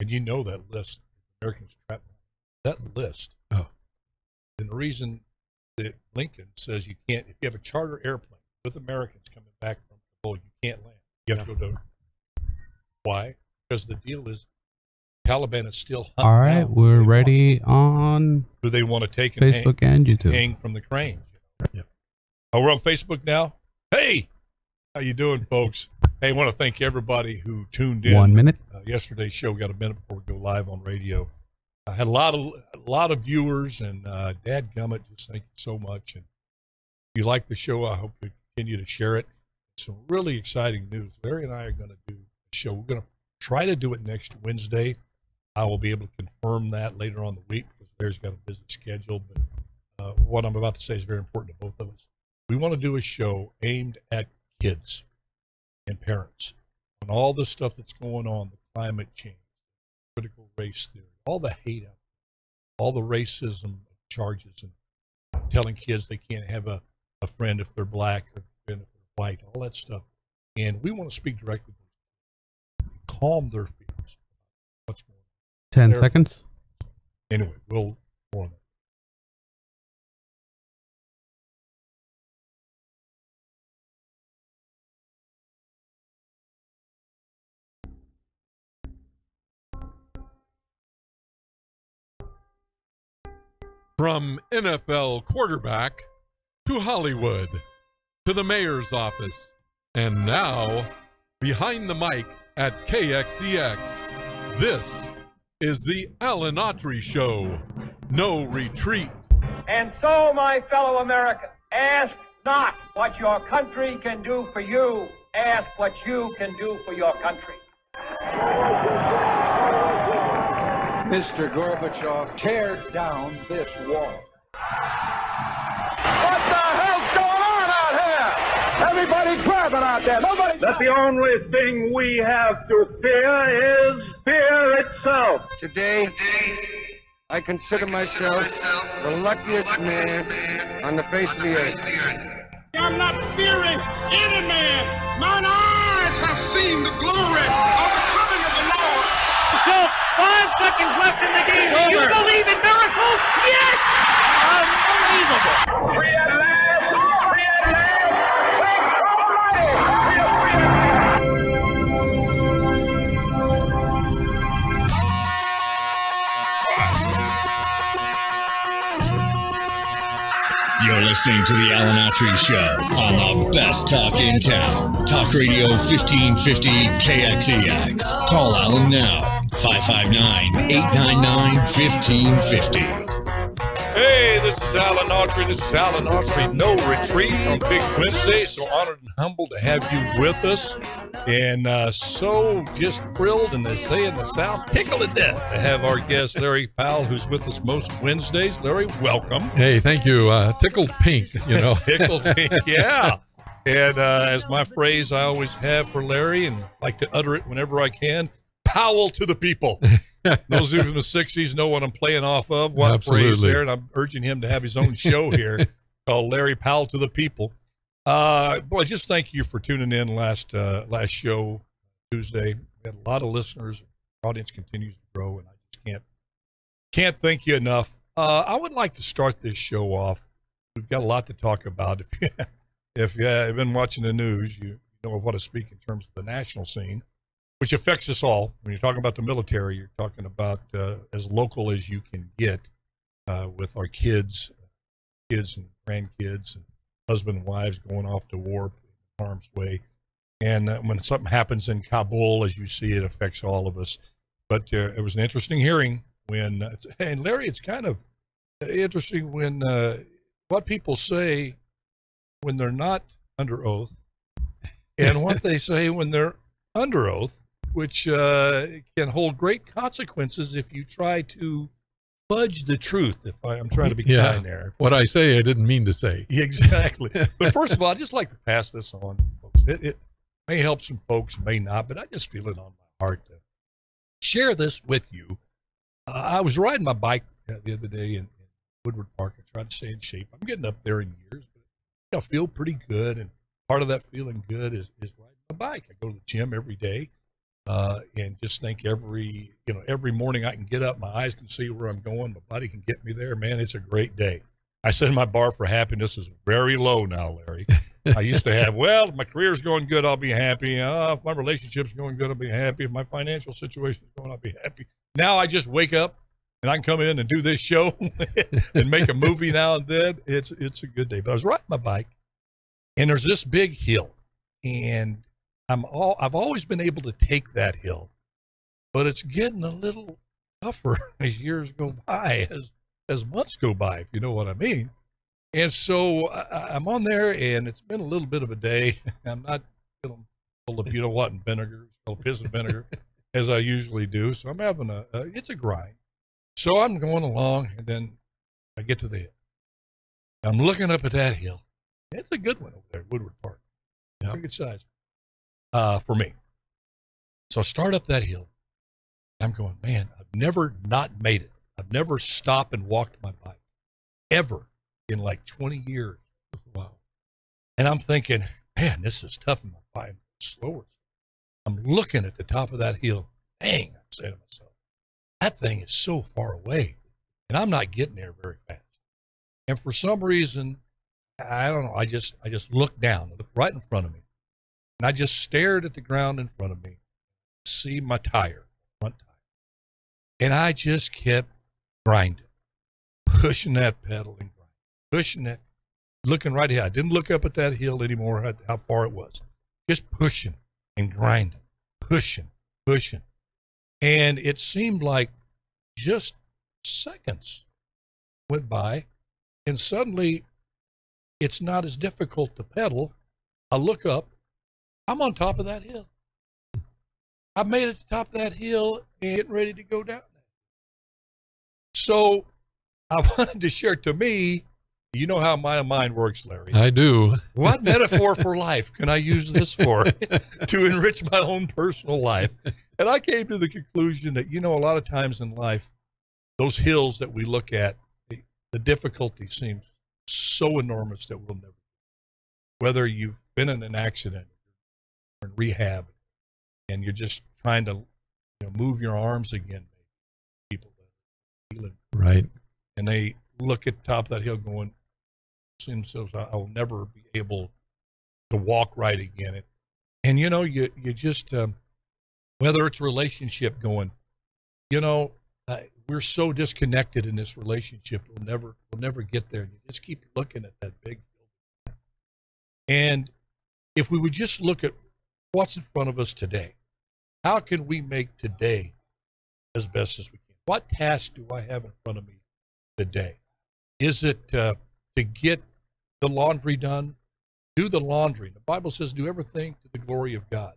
And you know that list, Americans trapped. That list. Oh. And the reason that Lincoln says you can't, if you have a charter airplane with Americans coming back from Kabul, you can't land. You have to go to. Why? Because the deal is Taliban is still hunting. All right, we're ready on who they want to take and Facebook and YouTube. Hang from the cranes. Yeah. Oh, we're on Facebook now. Hey, how you doing, folks? Hey, I want to thank everybody who tuned in. 1 minute. Yesterday's show got a minute before we go live on radio. I had a lot of viewers, and dadgummit, just thank you so much. And if you like the show, I hope you continue to share it. Some really exciting news. Larry and I are going to do a show. We're going to try to do it next Wednesday. I will be able to confirm that later on the week because Larry's got a busy schedule. But what I'm about to say is very important to both of us. We want to do a show aimed at kids and parents on all the stuff that's going on, the climate change, critical race theory, all the hate out there, all the racism charges, and telling kids they can't have a friend if they're black or a friend if they're white, all that stuff. And we want to speak directly to them, calm their fears. What's going on? 10 seconds. Anyway, we'll more on that. From NFL quarterback to Hollywood to the mayor's office, and now behind the mic at KXEX, this is the Alan Autry Show. No retreat. And so, my fellow Americans, ask not what your country can do for you, ask what you can do for your country. Mr. Gorbachev, tear down this wall. What the hell's going on out here? Everybody's grabbing out there. Nobody. That the only thing we have to fear is fear itself. Today, I consider myself the luckiest man on the face of the earth. I'm not fearing any man. Mine eyes have seen the glory of the coming of the Lord. So, 5 seconds left in the game. Do you believe in miracles? Yes! Unbelievable. Free at last! Free at last! Thanks You're listening to the Alan Autry Show on the best talk in town. Talk Radio 1550 KXEX. Call Alan now. 559-899-1550. Hey, this is Alan Autry. This is Alan Autry. No retreat on Big Wednesday. So honored and humbled to have you with us. And so just thrilled, and they say in the South, tickled to death to have our guest, Larry Powell, who's with us most Wednesdays. Larry, welcome. Hey, thank you. Tickled pink, you know. Tickled pink, yeah. And as my phrase I always have for Larry, and like to utter it whenever I can, Powell to the people. Those of you from the 60s know what I'm playing off of. What Absolutely. Phrase there, and I'm urging him to have his own show here called Larry Powell to the People. Boy, just thank you for tuning in last show, Tuesday. We had a lot of listeners. Our audience continues to grow, and I just can't thank you enough. I would like to start this show off. We've got a lot to talk about. If you've been watching the news, you know of what I speak in terms of the national scene, which affects us all. When you're talking about the military, you're talking about as local as you can get with our kids and grandkids and husband and wives going off to war in harm's way. And when something happens in Kabul, as you see, it affects all of us. But it was an interesting hearing when, and Larry, it's kind of interesting when what people say when they're not under oath and what they say when they're under oath, which can hold great consequences if you try to fudge the truth. If I'm trying to be kind there. What I say, I didn't mean to say. Exactly. But first of all, I'd just like to pass this on, folks. It may help some folks, may not, but I just feel it on my heart to share this with you. I was riding my bike the other day in Woodward Park. I tried to stay in shape. I'm getting up there in years, but I feel pretty good. And part of that feeling good is riding my bike. I go to the gym every day. and just think every morning I can get up, my eyes can see where I'm going, my body can get me there. Man, it's a great day. I said my bar for happiness is very low now, Larry. I used to have, well, if my career's going good, I'll be happy. If my relationship's going good, I'll be happy. If my financial situation's going, I'll be happy. Now I just wake up and I can come in and do this show and make a movie now and then. It's a good day. But I was riding my bike, and there's this big hill, and I've always been able to take that hill, but it's getting a little tougher as years go by, as months go by, if you know what I mean. And so I'm on there, and it's been a little bit of a day. I'm not feeling full of and vinegar, full of piss and vinegar, as I usually do. So I'm having it's a grind. So I'm going along, and then I get to the hill. I'm looking up at that hill. It's a good one over there, Woodward Park. Yep. Pretty good size for me. So I start up that hill. I'm going, man, I've never not made it. I've never stopped and walked my bike, ever, in like 20 years. Wow. And I'm thinking, man, this is tough. My bike slower. I'm looking at the top of that hill. Dang, I'm saying to myself, that thing is so far away, and I'm not getting there very fast. And for some reason, I don't know, I just looked down, looked right in front of me, and I just stared at the ground in front of me, see my tire, front tire, and I just kept grinding, pushing that pedal and grinding, pushing it, looking right ahead. I didn't look up at that hill anymore, how far it was, just pushing and grinding, pushing. And it seemed like just seconds went by, and suddenly it's not as difficult to pedal. I look up, I'm on top of that hill. I made it to the top of that hill and getting ready to go down. So I wanted to share, to me, you know how my mind works, Larry. I do. What metaphor for life can I use this for to enrich my own personal life? And I came to the conclusion that, a lot of times in life, those hills that we look at, the difficulty seems so enormous that we'll never. Whether you've been in an accident or in rehab, and you're just trying to move your arms again, people that are feeling right, and they look at the top of that hill going, themselves, I will never be able to walk right again. And you just whether it's a relationship going, we're so disconnected in this relationship, we'll never get there. And you just keep looking at that big hill. And if we would just look at what's in front of us today, how can we make today as best as we can? What task do I have in front of me today? Is it to get the laundry done? Do the laundry. The Bible says do everything to the glory of God.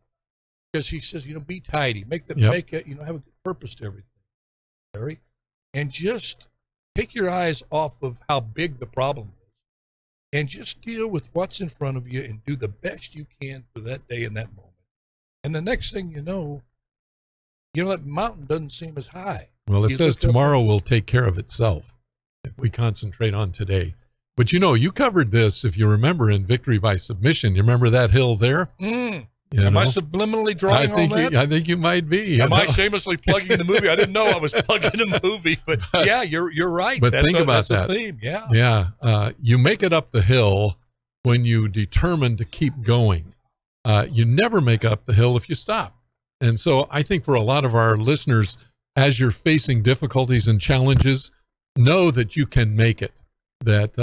Because he says, be tidy. Make it, have a purpose to everything, Larry. And just take your eyes off of how big the problem is and just deal with what's in front of you and do the best you can for that day and that moment. And the next thing you know, that mountain doesn't seem as high. Well, it says tomorrow will take care of itself if we concentrate on today. But you covered this, if you remember, in Victory by Submission. You remember that hill there? Am I subliminally drawing on that? I think you might be. Am I shamelessly plugging the movie? I didn't know I was plugging the movie, but yeah, you're right. But think about that. Theme. Yeah. Yeah. You make it up the hill when you determine to keep going. You never make up the hill if you stop. And so I think for a lot of our listeners, as you're facing difficulties and challenges, know that you can make it. That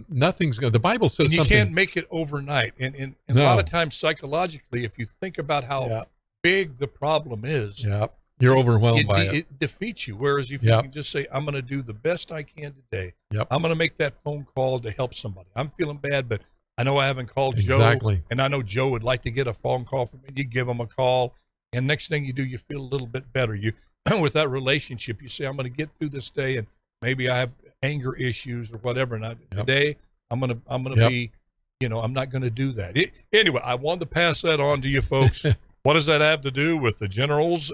nothing's going. The Bible says you something. Can't make it overnight, and no. A lot of times psychologically, if you think about how big the problem is, you're overwhelmed by it. It defeats you. Whereas if you can just say, "I'm going to do the best I can today. I'm going to make that phone call to help somebody. I'm feeling bad, but I know I haven't called Joe, and I know Joe would like to get a phone call from me. You give him a call, and next thing you do, you feel a little bit better. You with that relationship, you say, "I'm going to get through this day, and maybe I have anger issues or whatever. And today I'm gonna be, I'm not gonna do that." Anyway, I wanted to pass that on to you folks. What does that have to do with the generals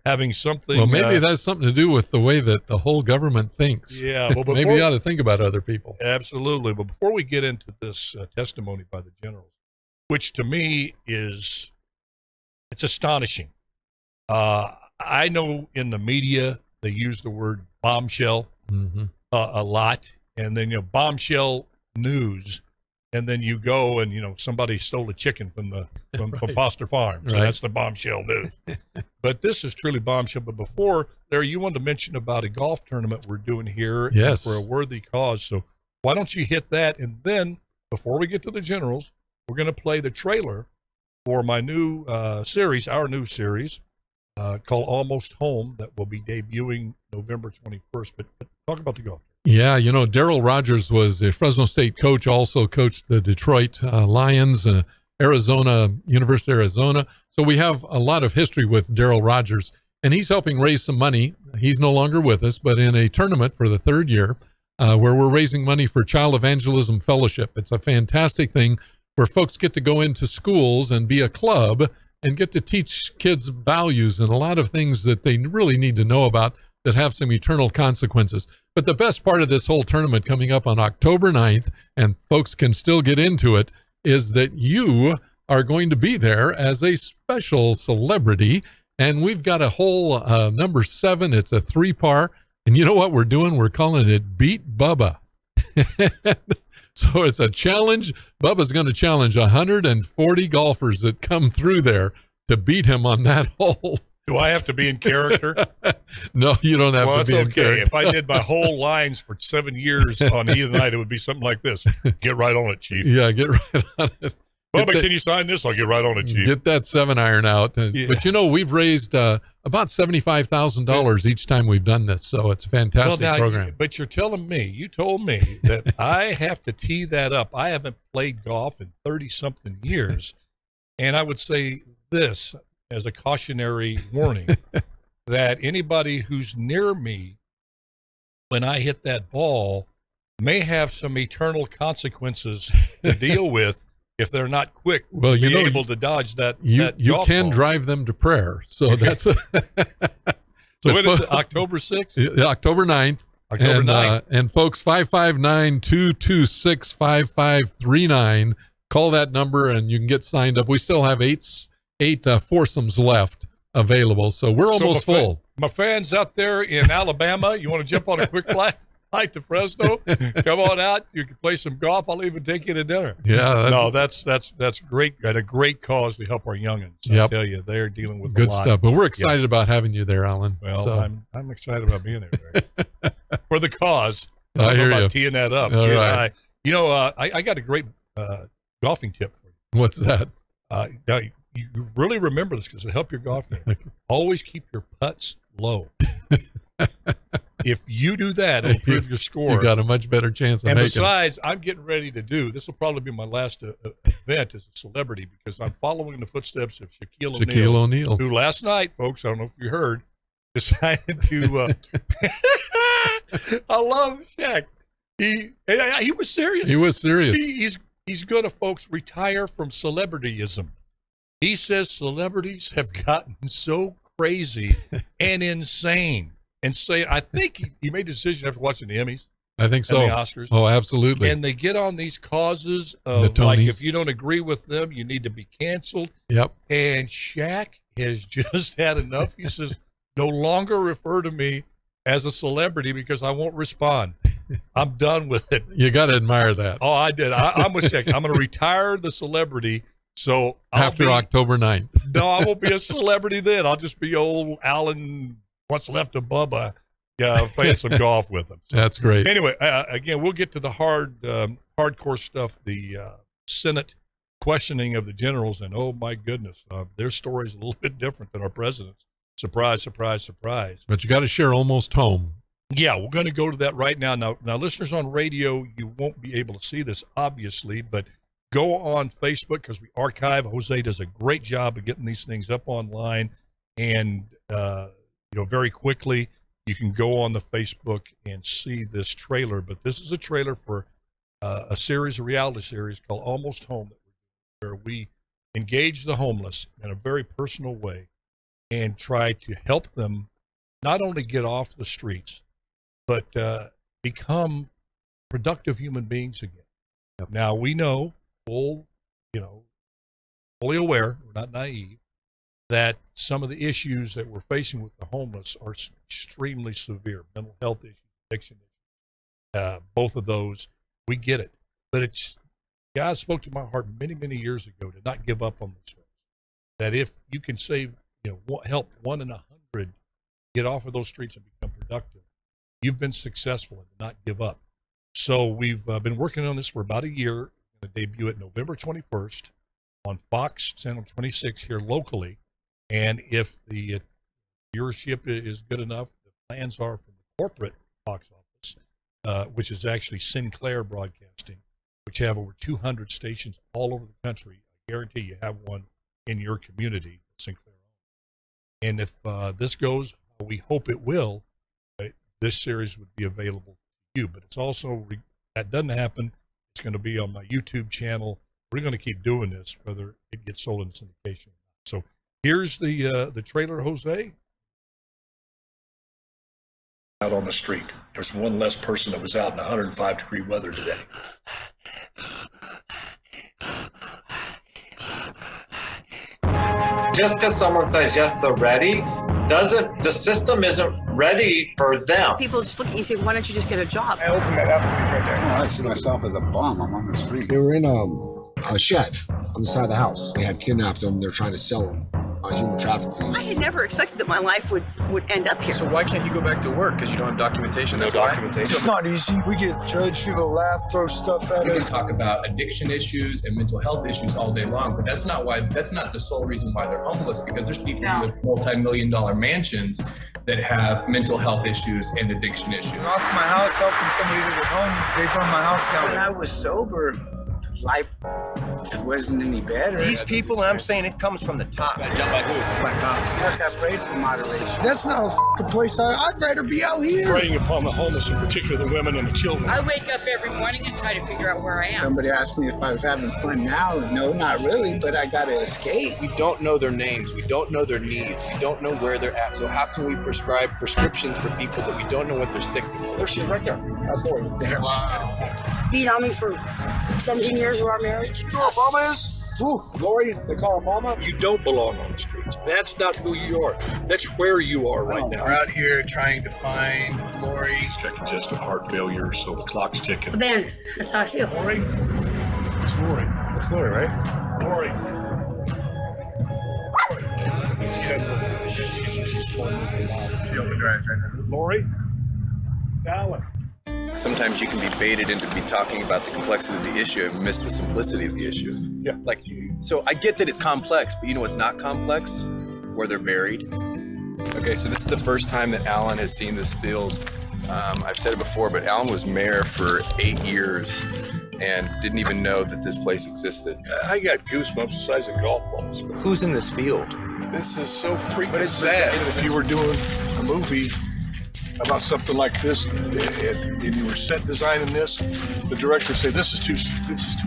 having something? Well, maybe it has something to do with the way that the whole government thinks. Yeah, well, maybe you ought to think about other people. Absolutely. But before we get into this testimony by the generals, which to me is It's astonishing. I know in the media they use the word bombshell a lot, and then bombshell news, and then you go and somebody stole a chicken from Foster Farm, so that's the bombshell news. But this is truly bombshell. But before there, you wanted to mention about a golf tournament we're doing here for a worthy cause. So why don't you hit that, and then before we get to the generals, we're going to play the trailer for my new series, our new series. Called Almost Home, that will be debuting November 21st. But talk about the golf. Yeah, Darrell Rogers was a Fresno State coach, also coached the Detroit Lions, University of Arizona. So we have a lot of history with Darrell Rogers, and he's helping raise some money. He's no longer with us, but in a tournament for the third year where we're raising money for Child Evangelism Fellowship. It's a fantastic thing where folks get to go into schools and be a club and get to teach kids values and a lot of things that they really need to know about that have some eternal consequences. But the best part of this whole tournament coming up on October 9th, and folks can still get into it, is that you are going to be there as a special celebrity. And we've got a whole number 7. It's a 3-par. And you know what we're doing? We're calling it Beat Bubba. So it's a challenge. Bubba's going to challenge 140 golfers that come through there to beat him on that hole. Do I have to be in character? No, you don't have to be in character. If I did my whole lines for 7 years on either night, it would be something like this. Get right on it, Chief. Yeah, get right on it. Bubba, can you sign this? I'll get right on it, Chief. Get that 7-iron out. But we've raised about $75,000 each time we've done this, so it's a fantastic program. But you told me that I have to tee that up. I haven't played golf in 30-something years, and I would say this as a cautionary warning that anybody who's near me when I hit that ball may have some eternal consequences to deal with if they're not quick, able to dodge that. You can drive them to prayer. So that's. So when is it? October 6th? October 9th. October 9th. And folks, 559-226-5539. Call that number and you can get signed up. We still have eight foursomes left available, so we're almost full. My fans out there in Alabama, you want to jump on a quick flight to Fresno? Come on out. You can play some golf. I'll even take you to dinner. Yeah. That's great. Got a great cause to help our youngins. Yep. I tell you, they're dealing with good a lot. stuff. But we're excited about having you there, Alan. Well, so. I'm excited about being there for the cause. I hear you. Teeing that up. All right. I got a great golfing tip for you. What's that? Now, you really remember this because it'll help your golf game. Always keep your putts low. If you do that, it'll improve your score. You got a much better chance of making it. And besides, I'm getting ready to do, this will probably be my last event as a celebrity because I'm following the footsteps of Shaquille O'Neal, who last night, folks, I don't know if you heard, decided to, I love Shaq. He was serious. He was serious. He's going to, folks, retire from celebrityism. He says celebrities have gotten so crazy and insane. And say, I think he made a decision after watching the Emmys. I think so. And the Oscars. Oh, absolutely. And they get on these causes of like if you don't agree with them, you need to be canceled. Yep. And Shaq has just had enough. He says, no longer refer to me as a celebrity because I won't respond. I'm done with it. You got to admire that. Oh, I did. I'm with Shaq. I'm going to retire the celebrity. So after October 9th. No, I won't be a celebrity then. I'll just be old Alan. What's left of Bubba, playing some golf with him. So, that's great. Anyway, again, we'll get to the hardcore stuff, the Senate questioning of the generals, and oh my goodness, their story is a little bit different than our president's. Surprise, surprise, surprise. But you got to share Almost Home. Yeah, we're going to go to that right now. Now, listeners on radio, you won't be able to see this, obviously, but go on Facebook because we archive. Jose does a great job of getting these things up online, and very quickly, you can go on the Facebook and see this trailer. But this is a trailer for a reality series called Almost Home, where we engage the homeless in a very personal way and try to help them not only get off the streets, but become productive human beings again. Yep. Now, we know, fully aware, we're not naive, that some of the issues that we're facing with the homeless are extremely severe. Mental health issues, addiction issues, both of those, we get it. But it's, God spoke to my heart many, many years ago to not give up on these folks. That if you can save, help 1 in 100 get off of those streets and become productive, you've been successful and not give up. So we've been working on this for about a year. We're going to debut it November 21st on Fox Channel 26 here locally. And if the viewership is good enough, the plans are from the corporate box office, which is actually Sinclair Broadcasting, which have over 200 stations all over the country. I guarantee you have one in your community, Sinclair. And if this goes, we hope it will, this series would be available to you. But it's also, that doesn't happen, it's going to be on my YouTube channel. We're going to keep doing this, whether it gets sold in syndication or not. So here's the trailer, Jose. Out on the street. There's one less person that was out in 105-degree weather today. Just because someone says yes, they're ready, the system isn't ready for them. People just look at you and say, why don't you just get a job? I opened that up right there. I see myself as a bum. I'm on the street. They were in a shed on the side of the house. They had kidnapped them. They're trying to sell them on human trafficking. I had never expected that my life would end up here. So why can't you go back to work? Because you don't have documentation. No documentation. It's not easy. We get judged, people laugh, throw stuff at us. We can talk about addiction issues and mental health issues all day long, but that's not the sole reason why they're homeless, because there's people with multi-million-dollar mansions that have mental health issues and addiction issues. I lost my house helping somebody that was homeless. They burned my house down. When I was sober, life wasn't any better. These people, and I'm saying it comes from the top. Jump by who? By cops. Look, I prayed for moderation. That's not a f***ing place. I'd rather be out here. Preying upon the homeless, in particular the women and the children. I wake up every morning and try to figure out where I am. Somebody asked me if I was having fun now. No, not really, but I gotta escape. We don't know their names. We don't know their needs. We don't know where they're at. So how can we prescribe prescriptions for people that we don't know what their sickness is? There's shit right there. That's Lori. There. Wow. Beat on me for 17 years of our marriage. You know what mama is? Ooh, Lori, they call her mama. You don't belong on the streets. That's not who you are. That's where you are right now. We're out here trying to find Lori. She's got congestive heart failure, so the clock's ticking. Ben, that's how I feel. Lori? It's Lori. That's Lori, right? Lori. She doesn't look good. She's falling in love. She overdrives right now. Lori? Alan. Sometimes you can be baited into be talking about the complexity of the issue and miss the simplicity of the issue. Yeah. So I get that it's complex, but you know what's not complex? Where they're buried. Okay, so this is the first time that Alan has seen this field. I've said it before, but Alan was mayor for 8 years and didn't even know that this place existed. I got goosebumps the size of golf balls. Who's in this field? This is so freaking sad. If you were doing a movie about something like this, and you were set designing this, the director said, this is too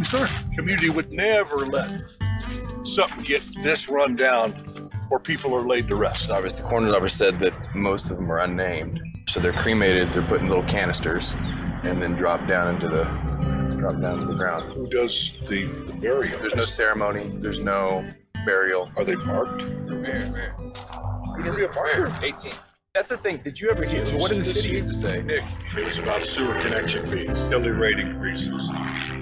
stark. Community would never let something get this run down where people are laid to rest. The coroner's office said that most of them are unnamed. So they're cremated, they're put in little canisters, and then dropped down into the ground. Who does the burial? There's no ceremony, there's no burial. Are they marked? Where? Could there be a marker? 18. That's the thing. Did you ever hear? So what did the city used to say? Nick, it was about a sewer connection fee, utility rate increases,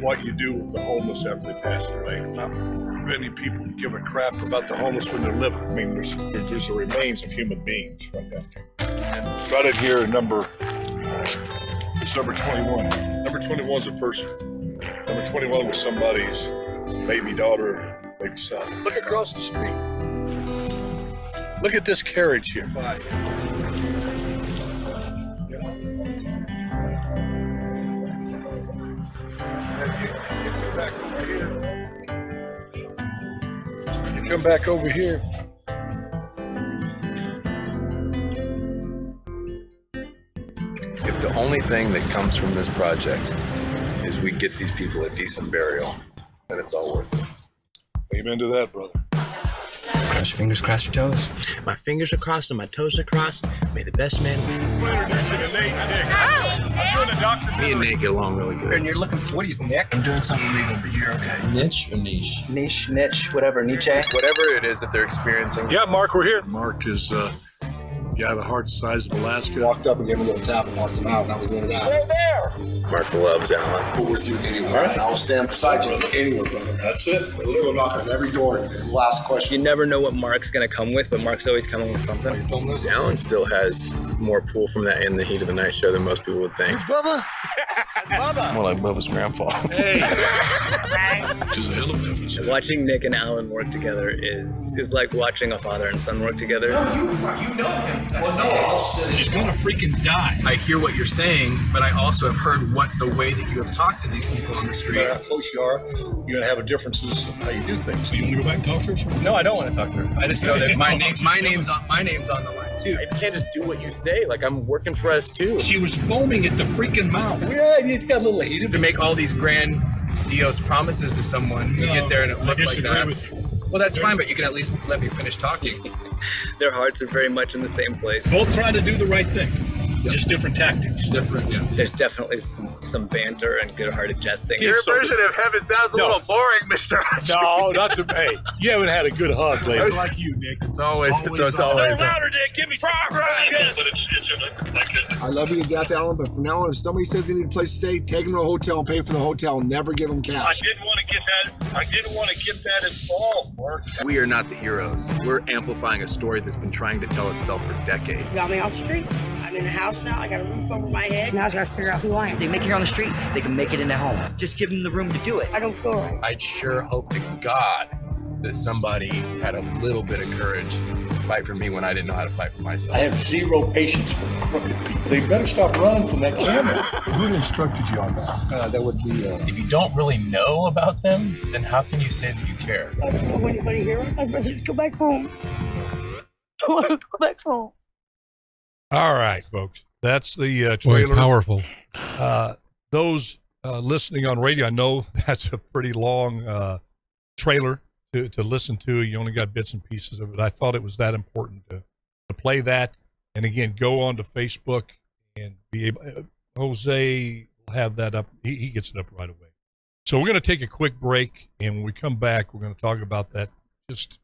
what you do with the homeless after they pass away. Not many people give a crap about the homeless when they're living. I mean, there's the remains of human beings right there. Got it here, it's number 21. Number 21 is a person. Number 21 was somebody's baby daughter, baby son. Look across the street. Look at this carriage here. Bye. You come back over here. If the only thing that comes from this project is we get these people a decent burial, then it's all worth it. Amen to that, brother. Cross your fingers, cross your toes. My fingers are crossed and my toes are crossed. May the best man win. Me and Nate get along really good. And you're looking for, what do you think, Nick? I'm doing something legal over here, okay? Niche or niche? Niche, whatever, Nietzsche. Whatever it is that they're experiencing. Yeah, Mark, we're here. Mark is, the heart the size of Alaska. Walked up and gave him a little tap and walked him out, and that was the end of that. Stay there. Mark loves Alan. We're with you anywhere. Right. I'll stand beside you anywhere, brother. That's it. We'll go knock on every door. Last question. You never know what Mark's going to come with, but Mark's always coming with something. You film this? Alan still has more pull from that In the Heat of the Night show than most people would think. Bubba? That's Bubba. More like Bubba's grandpa. Hey. Just a hell of a difference. Watching Nick and Alan work together is like watching a father and son work together. You know him. Well, no, he's gonna freaking die. I hear what you're saying, but I also have heard what the way that you have talked to these people on the streets. How close you are, you're gonna have differences of how you do things. So you want to go back and talk to her? No, I don't want to talk to her. I just know that my name's on the line too. You can't just do what you say. Like, I'm working for us too. She was foaming at the freaking mouth. Yeah, you got a little heated. To make all these grandiose promises to someone, you get there and it looked like that. With you. Well, that's fine, but you can at least let me finish talking. Their hearts are very much in the same place. Both trying to do the right thing. Just different tactics. Yeah. There's definitely some banter and good-hearted jesting. Your version of heaven sounds a little boring, Mr. No, not to. Hey, you haven't had a good hug lately. It's like you, Nick. It's always louder, Nick. Give me progress. I love you to death, Alan, but from now on, if somebody says they need a place to stay, take them to a hotel and pay for the hotel. Never give them cash. I didn't want to get that involved, Mark. We are not the heroes. We're amplifying a story that's been trying to tell itself for decades. You got me off the street. I'm in a house now. I got a roof over my head. Now I gotta figure out who I am. They make it on the street. They can make it in their home. Just give them the room to do it. I don't feel right. I'd sure hope to God that somebody had a little bit of courage to fight for me when I didn't know how to fight for myself. I have zero patience for crooked people. They better stop running from that camera. Who instructed you on that? That would be. If you don't really know about them, then how can you say that you care? I don't know anybody here. I'd rather just go back home. I want to go back home. All right, folks. That's the trailer. Boy, powerful. Those listening on radio, I know that's a pretty long trailer to listen to. You only got bits and pieces of it. I thought it was that important to play that. And again, go on to Facebook and be able. Jose will have that up. He gets it up right away. So we're going to take a quick break, and when we come back, we're going to talk about that just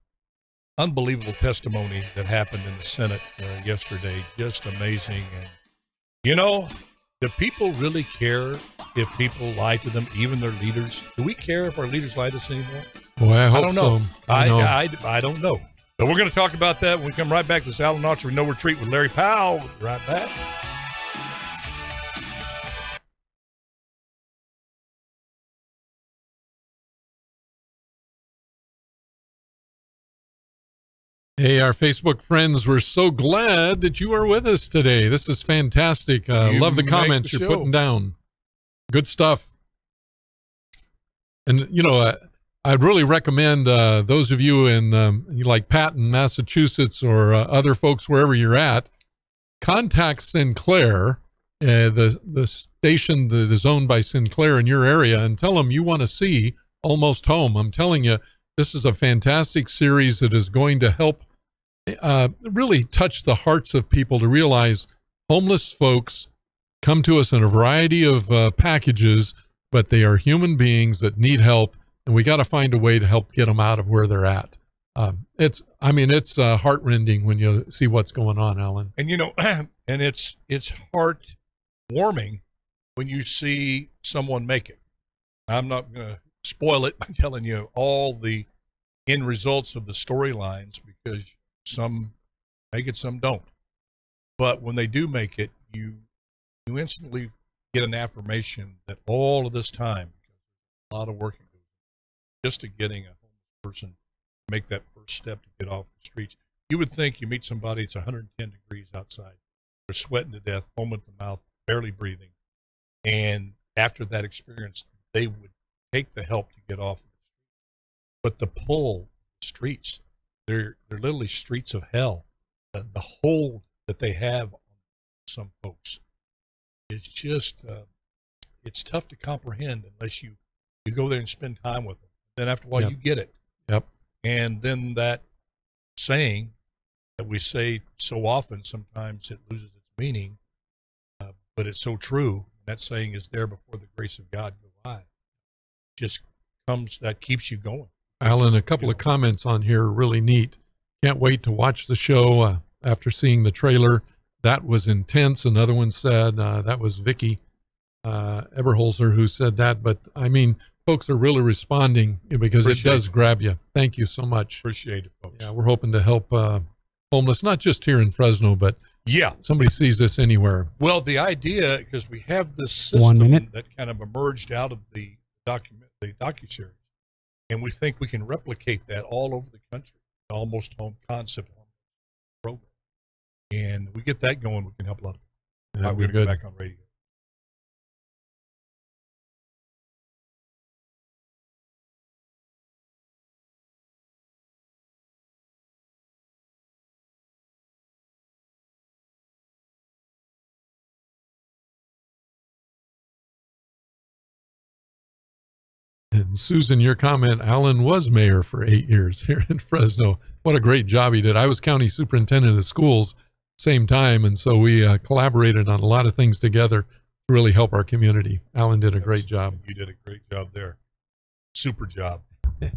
unbelievable testimony that happened in the Senate yesterday. Just amazing. And you know, do people really care if people lie to them, even their leaders? Do we care if our leaders lie to us anymore? Boy, I hope don't know. so. I don't know. But we're going to talk about that when we come right back to this Alan Autry No Retreat with Larry Powell. Right back. Hey, our Facebook friends, we're so glad that you are with us today. This is fantastic. Love the comments you're putting down. Good stuff. And, you know, I'd really recommend those of you in, like Patton, Massachusetts, or other folks wherever you're at, contact Sinclair, the station that is owned by Sinclair in your area, and tell them you want to see Almost Home. I'm telling you, this is a fantastic series that is going to help really touch the hearts of people to realize homeless folks come to us in a variety of packages, but they are human beings that need help, and we got to find a way to help get them out of where they're at. It's heartrending when you see what's going on, Alan. And, you know, and it's heartwarming when you see someone make it. I'm not going to spoil it by telling you all the end results of the storylines, because some make it, some don't. But when they do make it, you instantly get an affirmation that all of this time, a lot of work just to getting a homeless person to make that first step to get off the streets. You would think you meet somebody, it's 110 degrees outside. They're sweating to death, foam at the mouth, barely breathing. And after that experience, they would take the help to get off. But the pull streets, they're literally streets of hell. The hold that they have on some folks is just, it's tough to comprehend unless you go there and spend time with them. Then after a while, you get it. Yep. And then that saying that we say so often, sometimes it loses its meaning, but it's so true. That saying is there before the grace of God go by. Just comes, that keeps you going. Alan, a couple of comments on here are really neat. Can't wait to watch the show after seeing the trailer. That was intense. Another one said, that was Vicky Eberholzer who said that. But, I mean, folks are really responding because it does grab you. Thank you so much. Appreciate it, folks. Yeah, we're hoping to help homeless, not just here in Fresno, but somebody sees this anywhere. Well, the idea, because we have this system that kind of emerged out of the docuseries, and we think we can replicate that all over the country, almost home concept program. And we get that going, we can help a lot of people. We're going to go back on radio. And Susan, your comment, Alan was mayor for 8 years here in Fresno. What a great job he did. I was county superintendent of schools same time, and so we collaborated on a lot of things together to really help our community. Alan did a great job. You did a great job there. Super job. All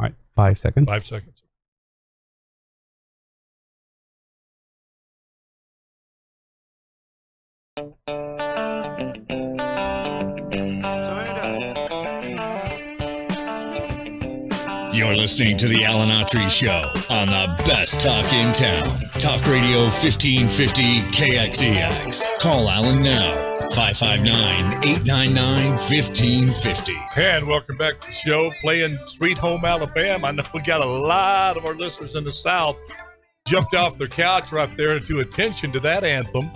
right, 5 seconds. 5 seconds. You're listening to the Alan Autry Show on the best talk in town. Talk Radio 1550 KXEX. Call Alan now. 559-899-1550. And welcome back to the show. Playing Sweet Home Alabama. I know we got a lot of our listeners in the South jumped off their couch right there to attention to that anthem.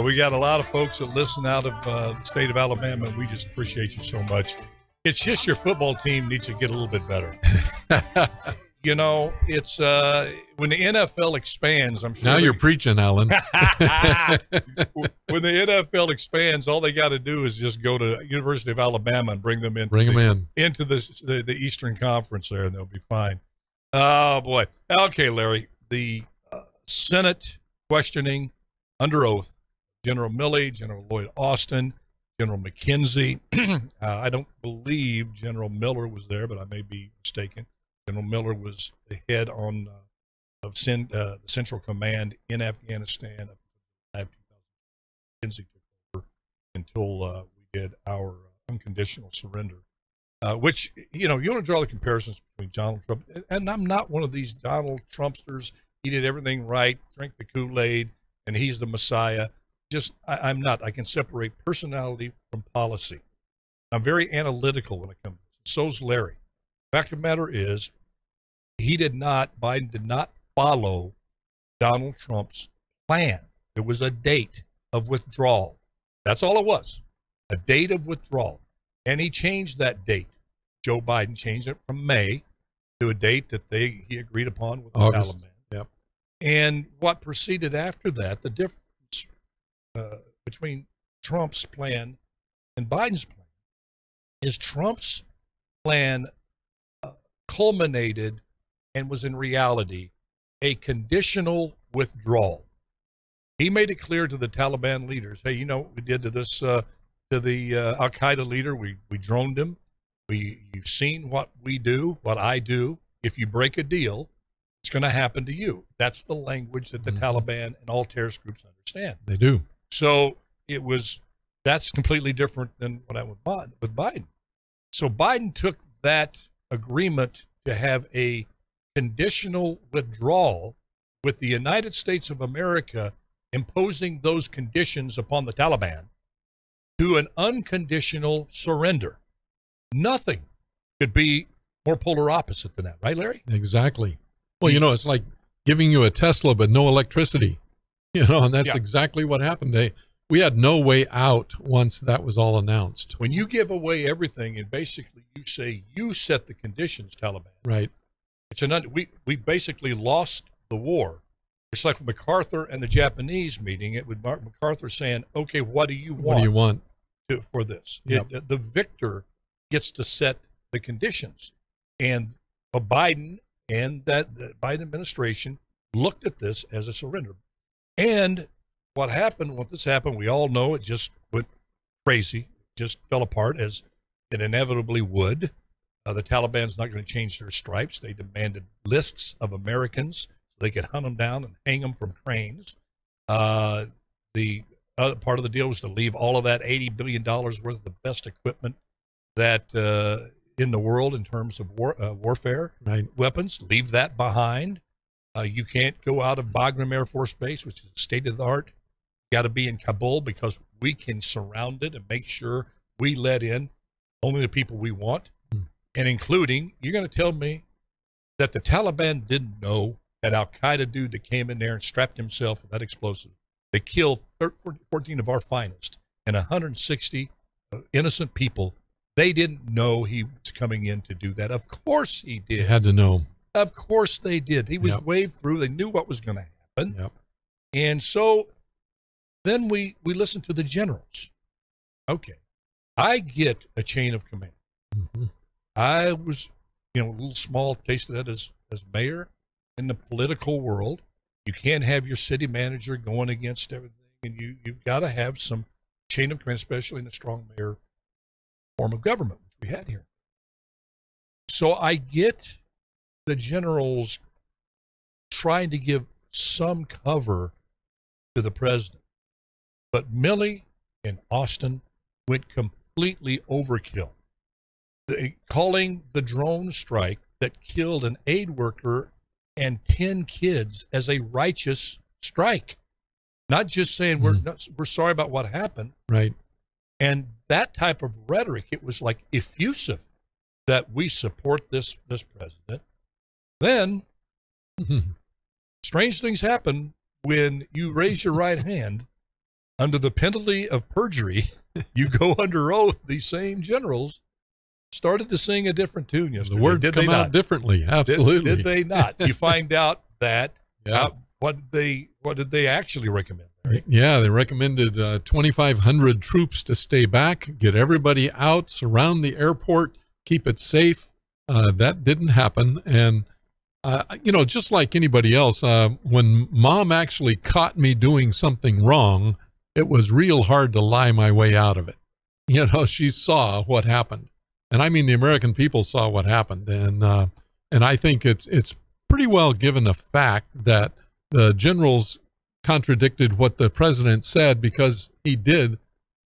We got a lot of folks that listen out of the state of Alabama, and we just appreciate you so much. It's just your football team needs to get a little bit better. You know, it's when the NFL expands, I'm sure. Now you're preaching, Alan. When the NFL expands, all they got to do is just go to University of Alabama and bring them in. Into the Eastern Conference there, and they'll be fine. Oh, boy. Okay, Larry. The Senate questioning under oath, General Milley, General Lloyd Austin, General McKenzie. I don't believe General Miller was there, but I may be mistaken. General Miller was the head of the Central Command in Afghanistan. McKenzie took over until we did our unconditional surrender, which, you know, you want to draw the comparisons between Donald Trump, and I'm not one of these Donald Trumpsters. He did everything right, drank the Kool-Aid, and he's the Messiah. I'm not. I can separate personality from policy. I'm very analytical when it comes to this. So's Larry. Fact of the matter is, Biden did not follow Donald Trump's plan. There was a date of withdrawal. That's all it was, a date of withdrawal. And he changed that date. Joe Biden changed it from May to a date that he agreed upon with the Taliban. Yep. And what proceeded after that, the difference between Trump's plan and Biden's plan is Trump's plan culminated and was in reality a conditional withdrawal. He made it clear to the Taliban leaders, hey, you know what we did to this to the Al-Qaeda leader? We droned him. You've seen what we do, what I do. If you break a deal, it's going to happen to you. That's the language that the Taliban and all terrorist groups understand. They do. So that's completely different than what happened with Biden. So Biden took that agreement to have a conditional withdrawal with the United States of America imposing those conditions upon the Taliban to an unconditional surrender. Nothing could be more polar opposite than that, right, Larry? Exactly. Well, you know, it's like giving you a Tesla but no electricity. You know, and that's exactly what happened. We had no way out once that was all announced. When you give away everything and basically you say you set the conditions, Taliban. Right. We basically lost the war. It's like MacArthur and the Japanese meeting. It would MacArthur saying, "Okay, what do you want? What do you want for this?" Yep. The victor gets to set the conditions, and Biden and that the Biden administration looked at this as a surrender. And what happened, when this happened, we all know it just went crazy, just fell apart as it inevitably would. The Taliban's not going to change their stripes. They demanded lists of Americans so they could hunt them down and hang them from cranes. The other part of the deal was to leave all of that $80 billion worth of the best equipment that in the world in terms of warfare weapons, leave that behind. You can't go out of Bagram Air Force Base, which is state of the art. You got to be in Kabul because we can surround it and make sure we let in only the people we want. And including, you're going to tell me that the Taliban didn't know that Al-Qaeda dude that came in there and strapped himself with that explosive, they killed 14 of our finest and 160 innocent people. They didn't know he was coming in to do that. Of course he did. They had to know. Of course they did. He was waved through. They knew what was going to happen. And so then we listened to the generals. Okay. I get a chain of command. I was, a little small taste of that as mayor in the political world. You can't have your city manager going against everything, and you've got to have some chain of command, especially in a strong mayor form of government, which we had here. So I get the generals trying to give some cover to the president, but Milley and Austin went completely overkill. Calling the drone strike that killed an aid worker and 10 kids as a righteous strike, not just saying we're sorry about what happened. Right. And that type of rhetoric, it was like effusive that we support this president. Then strange things happen when you raise your right hand under the penalty of perjury. You go under oath. These same generals started to sing a different tune yesterday. The words come out differently. Absolutely. Did they not? You find out that what did they actually recommend? Right? Yeah, they recommended 2,500 troops to stay back, get everybody out, surround the airport, keep it safe. That didn't happen. And, just like anybody else, when mom actually caught me doing something wrong, it was real hard to lie my way out of it. She saw what happened. And I mean, the American people saw what happened. And I think it's pretty well given a fact that the generals contradicted what the president said because he did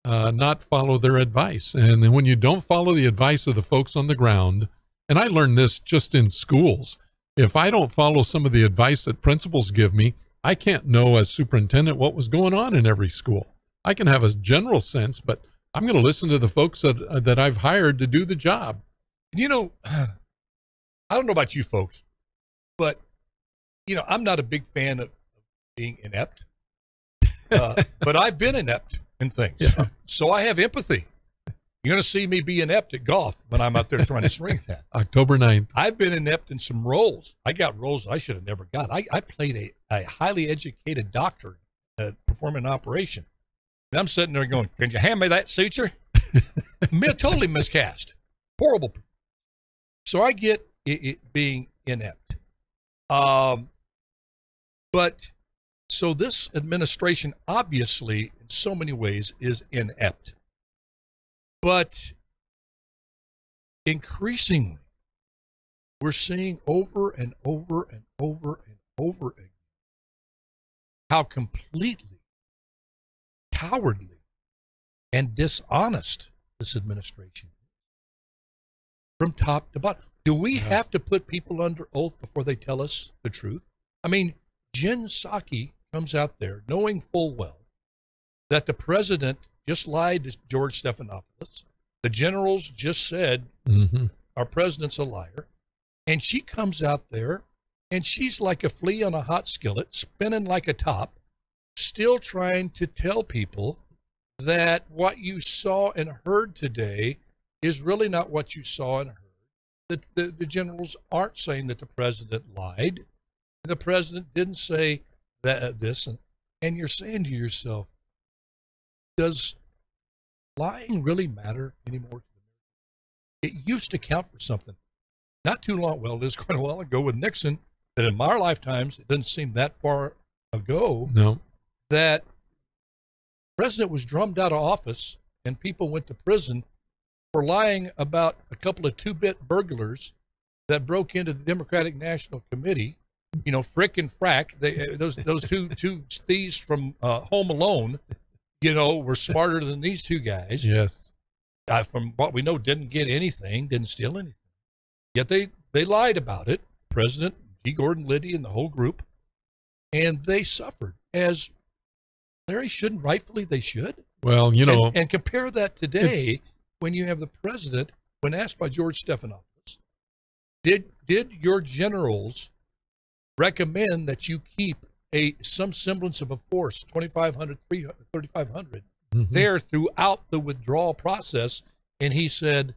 not follow their advice. And when you don't follow the advice of the folks on the ground, and I learned this just in schools, if I don't follow some of the advice that principals give me, I can't know as superintendent what was going on in every school. I can have a general sense, but I'm going to listen to the folks that I've hired to do the job. I don't know about you folks, but, I'm not a big fan of being inept, but I've been inept in things. Yeah. So I have empathy. You're going to see me be inept at golf when I'm out there trying to swing that. October 9th. I've been inept in some roles. I got roles I should have never got. I played a highly educated doctor performing an operation. And I'm sitting there going, can you hand me that suture? Totally miscast. Horrible. So I get it being inept. But so this administration obviously in so many ways is inept. But increasingly, we're seeing over and over and over and over again how completely cowardly and dishonest this administration is from top to bottom. Do we have to put people under oath before they tell us the truth? I mean, Jen Psaki comes out there knowing full well that the president just lied to George Stephanopoulos. The generals just said our president's a liar. And she comes out there and she's like a flea on a hot skillet, spinning like a top, still trying to tell people that what you saw and heard today is really not what you saw and heard. The generals aren't saying that the president lied. The president didn't say this. And you're saying to yourself, does lying really matter anymore? It used to count for something. not too long, well, it is quite a while ago with Nixon, that in our lifetimes, it doesn't seem that far ago, No. that the president was drummed out of office and people went to prison for lying about a couple of two-bit burglars that broke into the Democratic National Committee. You know, Frick and Frack, those two thieves from Home Alone, you know, were smarter than these two guys. Yes. From what we know, didn't get anything, didn't steal anything. Yet they lied about it, President G. Gordon Liddy and the whole group, and they suffered, as Larry shouldn't, rightfully they should. Well, you know. And compare that today when you have the president, when asked by George Stephanopoulos, did your generals recommend that you keep some semblance of a force, 2,500, 3,500, there throughout the withdrawal process? And he said,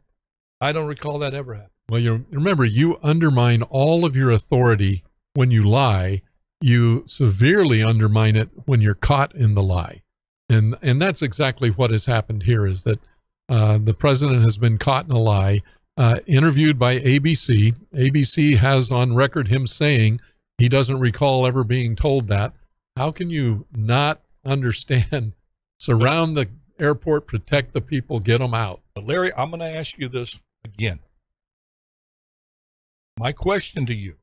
I don't recall that ever happened. Well, you remember, you undermine all of your authority when you lie. You severely undermine it when you're caught in the lie. And that's exactly what has happened here, is that the president has been caught in a lie, interviewed by ABC. ABC has on record him saying he doesn't recall ever being told that. How can you not understand? Surround the airport, protect the people, get them out. But Larry, I'm going to ask you this again. My question to you,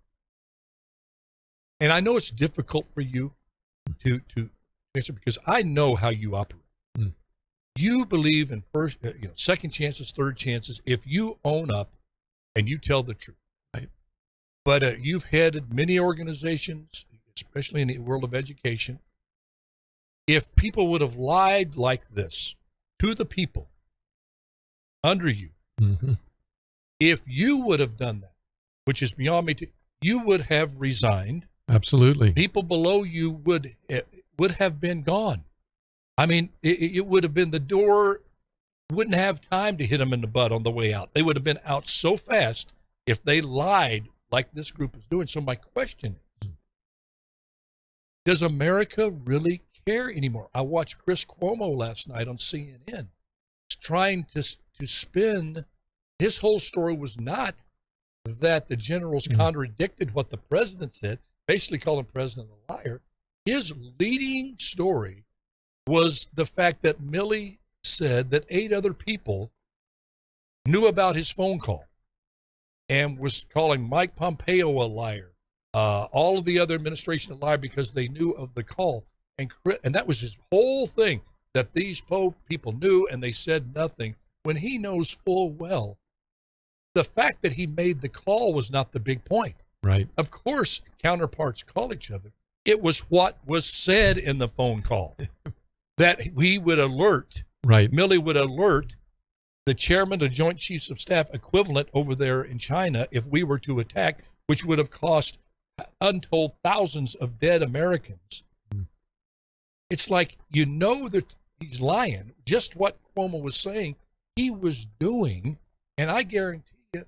and I know it's difficult for you to answer because I know how you operate. You believe in second chances, third chances, if you own up and you tell the truth. Right. But you've headed many organizations, especially in the world of education. If people would have lied like this to the people under you, if you would have done that, which is beyond me, you would have resigned. Absolutely. People below you would have been gone. I mean, it would have been, the door wouldn't have time to hit them in the butt on the way out. They would have been out so fast if they lied like this group is doing. So my question is, does America really care anymore? I watched Chris Cuomo last night on CNN. He's trying to spin. His whole story was not that the generals contradicted what the president said, basically calling the president a liar. His leading story was the fact that Milley said that 8 other people knew about his phone call and was calling Mike Pompeo a liar, all of the other administration a liar because they knew of the call. And that was his whole thing, that these people knew and they said nothing, when he knows full well the fact that he made the call was not the big point. Right. Of course, counterparts call each other. It was what was said in the phone call that we would alert. Right. Milley would alert the chairman of Joint Chiefs of Staff equivalent over there in China if we were to attack, which would have cost untold thousands of dead Americans. It's like, you know that he's lying. Just what Cuomo was saying, he was doing, and I guarantee you,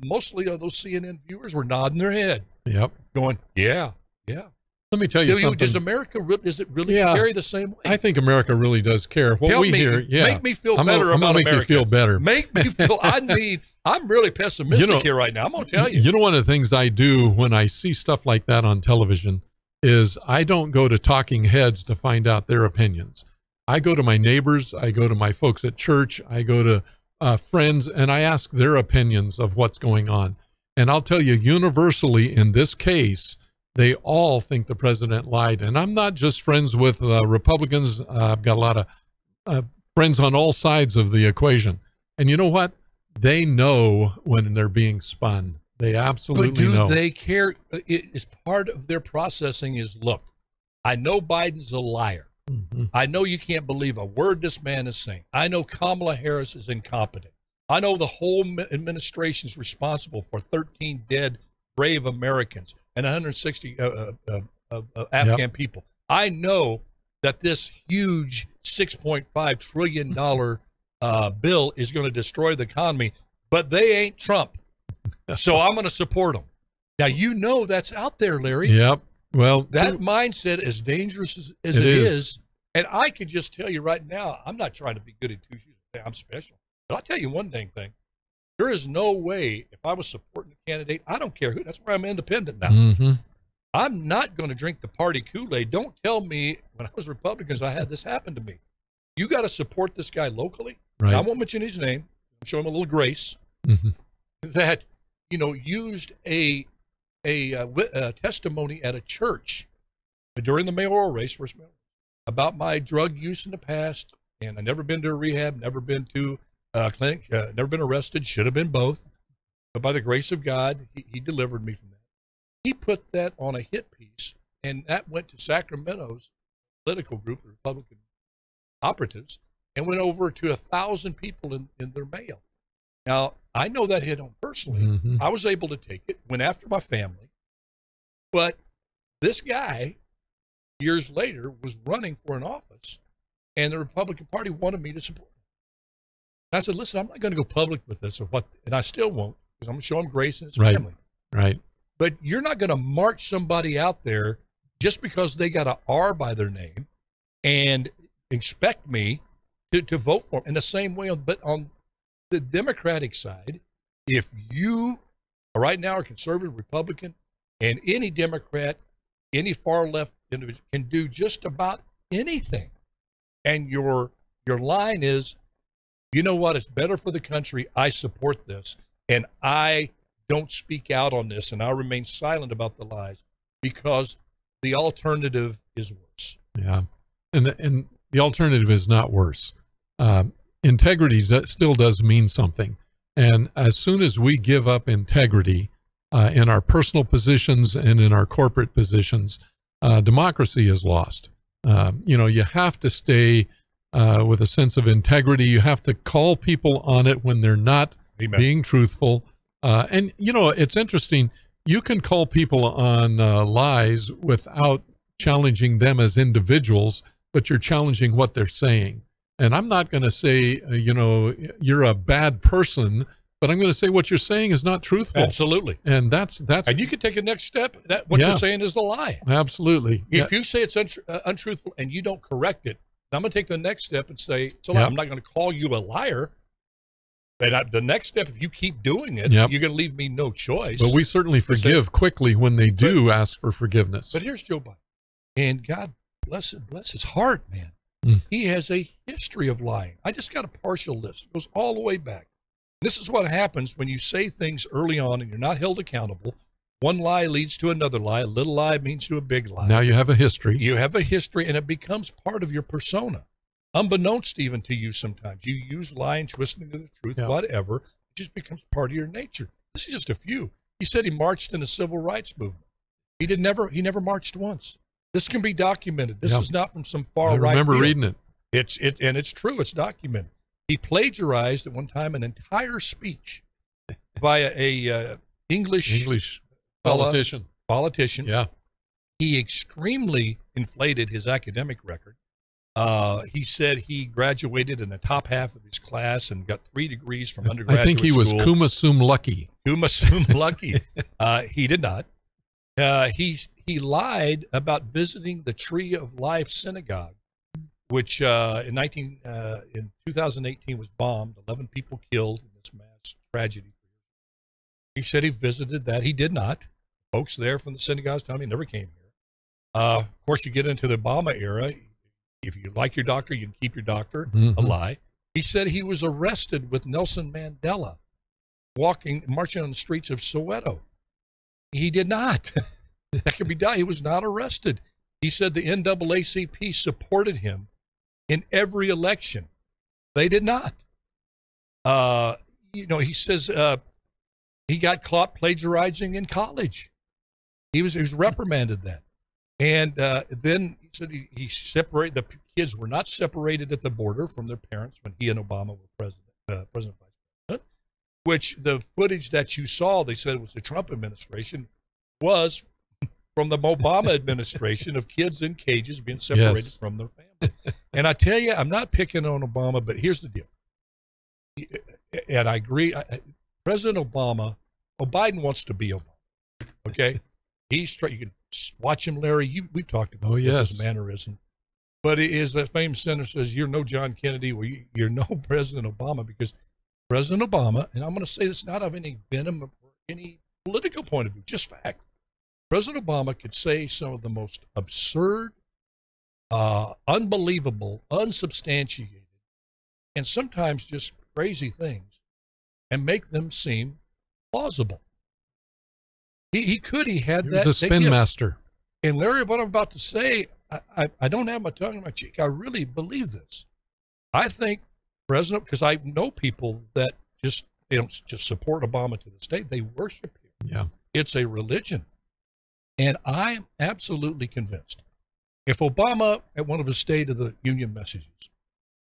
mostly of those CNN viewers were nodding their head. Yep. Going, yeah. Let me tell you something. Does America, does it really carry the same way? I think America really does care. What we hear, make me feel better about America. Make you feel better. Make me feel, I'm really pessimistic here right now. I'm going to tell you. You know, one of the things I do when I see stuff like that on television is I don't go to talking heads to find out their opinions. I go to my neighbors, I go to my folks at church, I go to friends, and I ask their opinions of what's going on. And I'll tell you, universally in this case, they all think the president lied. And I'm not just friends with Republicans. I've got a lot of friends on all sides of the equation. And you know what? They know when they're being spun. They absolutely know. But do they care? It's part of their processing is, look, I know Biden's a liar. I know you can't believe a word this man is saying. I know Kamala Harris is incompetent. I know the whole administration is responsible for 13 dead brave Americans and 160 Afghan people. I know that this huge $6.5 trillion bill is going to destroy the economy, but they ain't Trump. So I'm going to support them. Now, you know that's out there, Larry. Yep. Well, that mindset, as dangerous as it is, and I can just tell you right now, I'm not trying to be good at two shoes. I'm special. But I'll tell you one dang thing. There is no way, if I was supporting a candidate, I don't care who, that's where I'm independent now. Mm-hmm. I'm not going to drink the party Kool-Aid. Don't tell me when I was Republicans, I had this happen to me. You got to support this guy locally. Right. I won't mention his name. Show him a little grace. Mm-hmm. That, used a testimony at a church during the mayoral race, first mayoral, about my drug use in the past. And I never been to a rehab, never been to a clinic, never been arrested, should have been both. But by the grace of God, he delivered me from that. He put that on a hit piece, and that went to Sacramento's political group, the Republican operatives, and went over to 1,000 people in their mail. Now, I know that hit home personally. Mm-hmm. I was able to take it, went after my family. But this guy, years later, was running for an office, and the Republican Party wanted me to support him. And I said, listen, I'm not going to go public with this, and I still won't, because I'm going to show him grace and his family. Right. But you're not going to march somebody out there just because they got an R by their name and expect me to vote for them. In the same way, but on the Democratic side, if you right now are conservative, Republican, and any Democrat, any far left individual can do just about anything, and your line is, you know what, it's better for the country, I support this, and I don't speak out on this, and I'll remain silent about the lies because the alternative is worse. Yeah, and the alternative is not worse. Integrity still does mean something, and as soon as we give up integrity in our personal positions and in our corporate positions, democracy is lost. You have to stay with a sense of integrity. You have to call people on it when they're not being truthful. And it's interesting. You can call people on lies without challenging them as individuals, but you're challenging what they're saying. And I'm not going to say, you're a bad person, but I'm going to say what you're saying is not truthful. Absolutely. And that's and you can take a next step. What you're saying is the lie. Absolutely. If you say it's untruthful and you don't correct it, I'm going to take the next step and say it's a lie. I'm not going to call you a liar. And the next step, if you keep doing it, you're going to leave me no choice. But we certainly forgive quickly when they do ask for forgiveness. But here's Joe Biden. And God bless his heart, man. He has a history of lying. I just got a partial list. It goes all the way back. This is what happens when you say things early on and you're not held accountable. One lie leads to another lie. A little lie means to a big lie. Now you have a history. You have a history, and it becomes part of your persona. Unbeknownst even to you sometimes. You use lying, twisting to the truth, whatever. It just becomes part of your nature. This is just a few. He said he marched in the civil rights movement. He never marched once. This can be documented. This is not from some far right. I remember reading it. It's true. It's documented. He plagiarized at one time an entire speech by a English politician. Yeah. He extremely inflated his academic record. He said he graduated in the top half of his class and got 3 degrees from undergraduate school. I think he was Kuma Sum Lucky. Kuma Sum Lucky. He did not. He lied about visiting the Tree of Life Synagogue, which in 2018 was bombed, 11 people killed in this mass tragedy. He said he visited that. He did not. Folks there from the synagogues tell me he never came here. Of course, you get into the Obama era. If you like your doctor, you can keep your doctor. A lie. He said he was arrested with Nelson Mandela marching on the streets of Soweto. He did not. That could be done. He was not arrested. He said the NAACP supported him in every election. They did not. He says he got caught plagiarizing in college. He was reprimanded that. And then he said he separated, the kids were not separated at the border from their parents when he and Obama were president vice president, which the footage that you saw, they said it was the Trump administration, was from the Obama administration of kids in cages being separated from their family. And I tell you, I'm not picking on Obama, but here's the deal. And I agree. President Biden wants to be Obama. Okay? You can watch him, Larry. We've talked about his mannerism. But it is that famous senator says, you're no John Kennedy, or you're no President Obama, because President Obama, and I'm going to say this not of any venom or any political point of view, just fact. President Obama could say some of the most absurd, unbelievable, unsubstantiated, and sometimes just crazy things and make them seem plausible. He had that. He was a spin master. And Larry, what I'm about to say, I don't have my tongue in my cheek. I really believe this. I think President, because I know people that they don't just support Obama to this day, they worship him. Yeah. It's a religion. And I'm absolutely convinced if Obama, at one of his State of the Union messages,